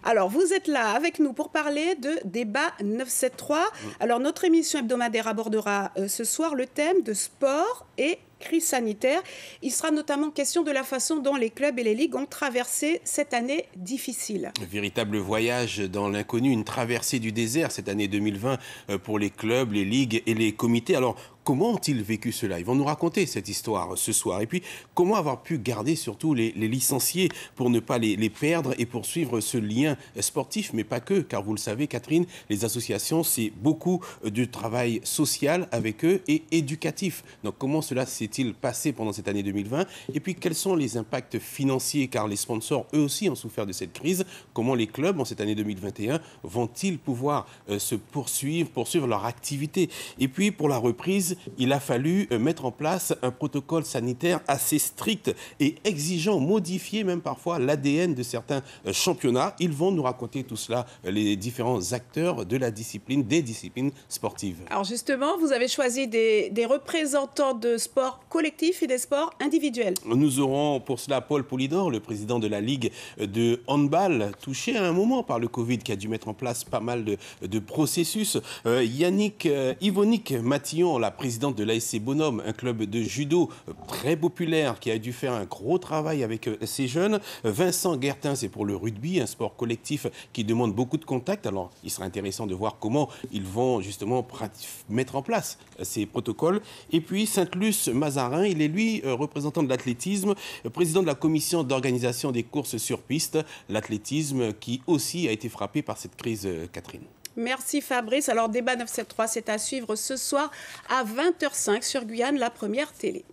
Alors, vous êtes là avec nous pour parler de Débat 973. Alors, notre émission hebdomadaire abordera ce soir le thème de sport et crise sanitaire. Il sera notamment question de la façon dont les clubs et les ligues ont traversé cette année difficile. Un véritable voyage dans l'inconnu, une traversée du désert cette année 2020 pour les clubs, les ligues et les comités. Alors, comment ont-ils vécu cela? Ils vont nous raconter cette histoire ce soir. Et puis, comment avoir pu garder surtout les licenciés pour ne pas les perdre et poursuivre ce lien sportif, mais pas que, car vous le savez, Catherine, les associations, c'est beaucoup de travail social avec eux et éducatif. Donc, comment cela s'est-il passé pendant cette année 2020? Et puis, quels sont les impacts financiers, car les sponsors, eux aussi, ont souffert de cette crise. Comment les clubs, en cette année 2021, vont-ils pouvoir se poursuivre leur activité? Et puis, pour la reprise, il a fallu mettre en place un protocole sanitaire assez strict et exigeant, modifier même parfois l'ADN de certains championnats. Ils vont nous raconter tout cela, les différents acteurs de la discipline, des disciplines sportives. Alors justement, vous avez choisi des représentants de sports collectifs et des sports individuels. Nous aurons pour cela Paul Poulidor, le président de la Ligue de handball, touché à un moment par le Covid, qui a dû mettre en place pas mal de processus. Yannick Yvonique Matillon, la présidente de l'ASC Bonhomme, un club de judo très populaire qui a dû faire un gros travail avec ces jeunes. Vincent Guertin, c'est pour le rugby, un sport collectif qui demande beaucoup de contacts. Alors, il sera intéressant de voir comment ils vont justement mettre en place ces protocoles. Et puis, Saint-Luce Mazarin, il est lui représentant de l'athlétisme, président de la commission d'organisation des courses sur piste, l'athlétisme qui aussi a été frappé par cette crise, Catherine. Merci Fabrice. Alors, Débat 973, c'est à suivre ce soir à 20h05 sur Guyane, la première télé.